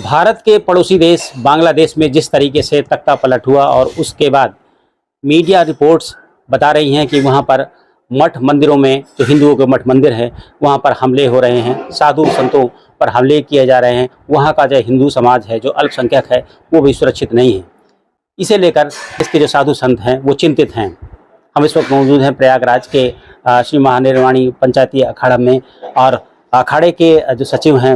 भारत के पड़ोसी देश बांग्लादेश में जिस तरीके से तख्ता पलट हुआ और उसके बाद मीडिया रिपोर्ट्स बता रही हैं कि वहाँ पर मठ मंदिरों में, जो हिंदुओं के मठ मंदिर हैं, वहाँ पर हमले हो रहे हैं, साधु संतों पर हमले किए जा रहे हैं। वहाँ का जो हिंदू समाज है, जो अल्पसंख्यक है, वो भी सुरक्षित नहीं है। इसे लेकर इसके जो साधु संत हैं वो चिंतित हैं। हम इस वक्त मौजूद हैं प्रयागराज के श्री महानिर्वाणी पंचायती अखाड़ा में, और अखाड़े के जो सचिव हैं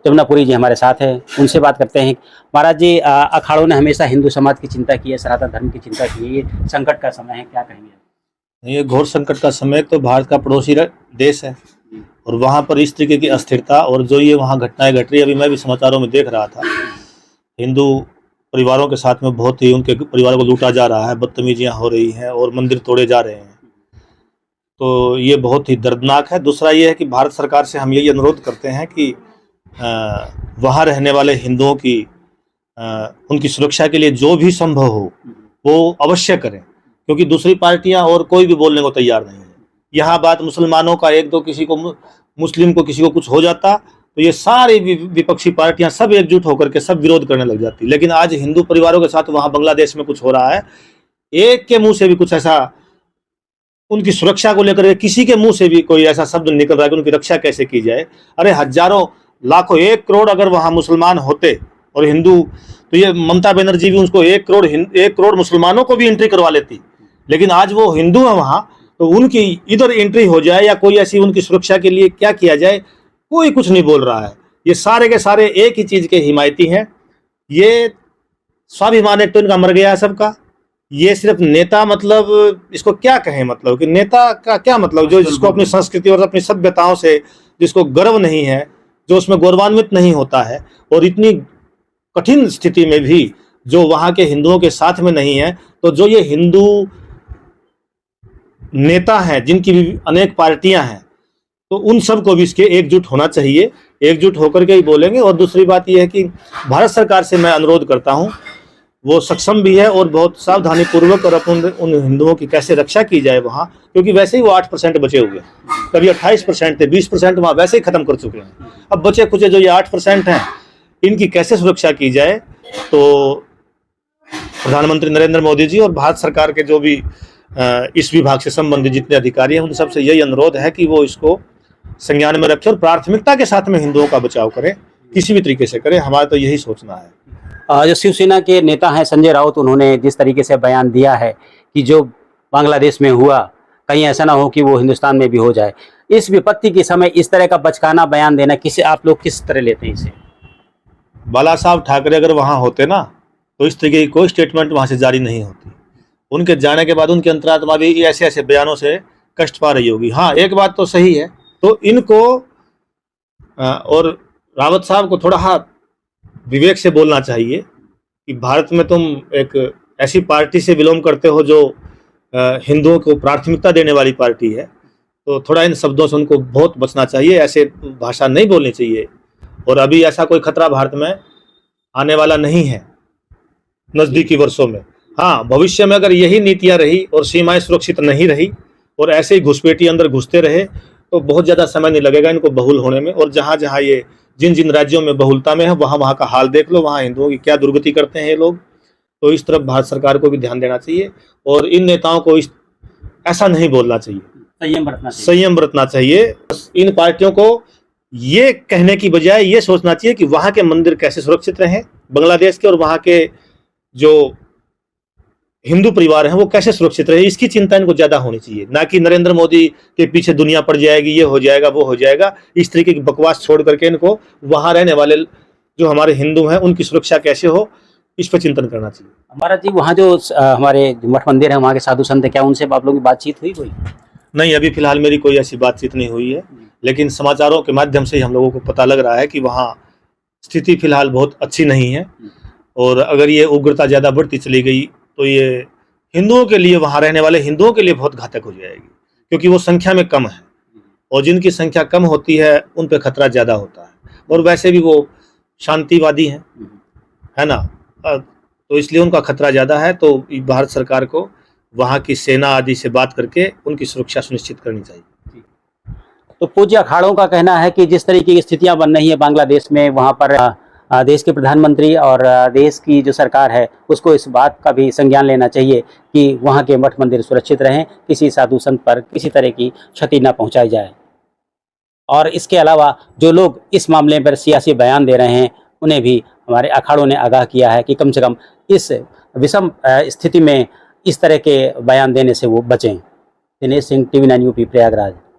जमुनापुरी जी हमारे साथ हैं। उनसे बात करते हैं। महाराज जी, अखाड़ों ने हमेशा हिंदू समाज की चिंता की है, सनातन धर्म की चिंता की है। ये संकट का समय है, क्या कहेंगे? ये घोर संकट का समय। तो भारत का पड़ोसी देश है और वहाँ पर इस तरीके की अस्थिरता और जो ये वहाँ घटनाएं घट रही है, अभी मैं भी समाचारों में देख रहा था, हिंदू परिवारों के साथ में बहुत ही उनके परिवारों को लूटा जा रहा है, बदतमीजियाँ हो रही हैं और मंदिर तोड़े जा रहे हैं। तो ये बहुत ही दर्दनाक है। दूसरा ये है कि भारत सरकार से हम यही अनुरोध करते हैं कि वहाँ रहने वाले हिंदुओं की उनकी सुरक्षा के लिए जो भी संभव हो वो अवश्य करें, क्योंकि दूसरी पार्टियां और कोई भी बोलने को तैयार नहीं है। यहाँ बात मुसलमानों का, एक दो किसी को मुस्लिम को किसी को कुछ हो जाता तो ये सारी विपक्षी पार्टियां सब एकजुट होकर के सब विरोध करने लग जाती। लेकिन आज हिंदू परिवारों के साथ वहाँ बांग्लादेश में कुछ हो रहा है, एक के मुंह से भी कुछ ऐसा उनकी सुरक्षा को लेकर किसी के मुंह से भी कोई ऐसा शब्द निकल रहा है कि उनकी रक्षा कैसे की जाए। अरे हजारों लाखों 1 करोड़ अगर वहाँ मुसलमान होते और हिंदू, तो ये ममता बनर्जी भी उसको 1 करोड़ मुसलमानों को भी एंट्री करवा लेती। लेकिन आज वो हिंदू है वहाँ, तो उनकी इधर एंट्री हो जाए या कोई ऐसी उनकी सुरक्षा के लिए क्या किया जाए, कोई कुछ नहीं बोल रहा है। ये सारे के सारे एक ही चीज़ के हिमायती हैं। ये स्वाभिमान एक तो इनका मर गया है सबका। ये सिर्फ नेता, मतलब इसको क्या कहें, मतलब कि नेता का क्या मतलब, जो जिसको अपनी संस्कृति और अपनी सभ्यताओं से जिसको गर्व नहीं है, जो उसमें गौरवान्वित नहीं होता है, और इतनी कठिन स्थिति में भी जो वहाँ के हिंदुओं के साथ में नहीं है। तो जो ये हिंदू नेता हैं, जिनकी भी अनेक पार्टियां हैं, तो उन सब को भी इसके एकजुट होना चाहिए, एकजुट होकर के ही बोलेंगे। और दूसरी बात यह है कि भारत सरकार से मैं अनुरोध करता हूं, वो सक्षम भी है और बहुत सावधानी पूर्वक और अपन उन हिंदुओं की कैसे रक्षा की जाए वहाँ, क्योंकि वैसे ही वो 8% बचे हुए हैं। कभी 28% थे, 20% वहाँ वैसे ही खत्म कर चुके हैं। अब बचे कुछ जो ये 8% हैं, इनकी कैसे सुरक्षा की जाए। तो प्रधानमंत्री नरेंद्र मोदी जी और भारत सरकार के जो भी इस विभाग से संबंधित जितने अधिकारी हैं, उन सबसे यही अनुरोध है कि वो इसको संज्ञान में रखें और प्राथमिकता के साथ में हिंदुओं का बचाव करें, किसी भी तरीके से करें। हमारा तो यही सोचना है। जो शिवसेना के नेता हैं संजय राउत, उन्होंने जिस तरीके से बयान दिया है कि जो बांग्लादेश में हुआ कहीं ऐसा ना हो कि वो हिंदुस्तान में भी हो जाए, इस विपत्ति के समय इस तरह का बचकाना बयान देना किसे, आप लोग किस तरह लेते हैं इसे? बाला साहब ठाकरे अगर वहाँ होते ना, तो इस तरीके की कोई स्टेटमेंट वहाँ से जारी नहीं होती। उनके जाने के बाद उनकी अंतरात्मा भी ऐसे ऐसे बयानों से कष्ट पा रही होगी। हाँ, एक बात तो सही है, तो इनको और रावत साहब को थोड़ा विवेक से बोलना चाहिए कि भारत में तुम एक ऐसी पार्टी से बिलोंग करते हो जो हिंदुओं को प्राथमिकता देने वाली पार्टी है, तो थोड़ा इन शब्दों से उनको बहुत बचना चाहिए, ऐसे भाषा नहीं बोलनी चाहिए। और अभी ऐसा कोई खतरा भारत में आने वाला नहीं है नज़दीकी वर्षों में। हाँ, भविष्य में अगर यही नीतियाँ रही और सीमाएं सुरक्षित नहीं रही और ऐसे ही घुसपैठी अंदर घुसते रहे, तो बहुत ज़्यादा समय नहीं लगेगा इनको बहुल होने में। और जहाँ जहाँ ये जिन जिन राज्यों में बहुलता में है, वहाँ वहाँ का हाल देख लो, वहाँ हिंदुओं की क्या दुर्गति करते हैं ये लोग। तो इस तरफ भारत सरकार को भी ध्यान देना चाहिए और इन नेताओं को ऐसा नहीं बोलना चाहिए, संयम बरतना चाहिए। इन पार्टियों को ये कहने की बजाय ये सोचना चाहिए कि वहाँ के मंदिर कैसे सुरक्षित रहें बांग्लादेश के, और वहाँ के जो हिंदू परिवार हैं वो कैसे सुरक्षित रहे, इसकी चिंता इनको ज्यादा होनी चाहिए। ना कि नरेंद्र मोदी के पीछे दुनिया पड़ जाएगी, ये हो जाएगा, वो हो जाएगा, इस तरीके की बकवास छोड़ करके इनको वहां रहने वाले जो हमारे हिंदू हैं उनकी सुरक्षा कैसे हो, इस पर चिंतन करना चाहिए। हमारा जी, वहाँ जो हमारे मठ मंदिर है, वहाँ के साधु संत है, क्या उनसे आप लोगों की बातचीत हुई कोई? नहीं, अभी फिलहाल मेरी कोई ऐसी बातचीत नहीं हुई है, लेकिन समाचारों के माध्यम से हम लोगों को पता लग रहा है कि वहाँ स्थिति फिलहाल बहुत अच्छी नहीं है। और अगर ये उग्रता ज़्यादा बढ़ती चली गई तो ये हिंदुओं के लिए, वहाँ रहने वाले हिंदुओं के लिए बहुत घातक हो जाएगी, क्योंकि वो संख्या में कम है और जिनकी संख्या कम होती है उन पर खतरा ज़्यादा होता है। और वैसे भी वो शांतिवादी हैं, है ना, तो इसलिए उनका खतरा ज़्यादा है। तो भारत सरकार को वहाँ की सेना आदि से बात करके उनकी सुरक्षा सुनिश्चित करनी चाहिए। तो पूज्य अखाड़ों का कहना है कि जिस तरीके की स्थितियां बन रही है बांग्लादेश में, वहाँ पर देश के प्रधानमंत्री और देश की जो सरकार है उसको इस बात का भी संज्ञान लेना चाहिए कि वहाँ के मठ मंदिर सुरक्षित रहें, किसी साधु संत पर किसी तरह की क्षति न पहुँचाई जाए। और इसके अलावा जो लोग इस मामले पर सियासी बयान दे रहे हैं उन्हें भी हमारे अखाड़ों ने आगाह किया है कि कम से कम इस विषम स्थिति में इस तरह के बयान देने से वो बचें। Dinesh Singh, TV9 UP, Prayagraj.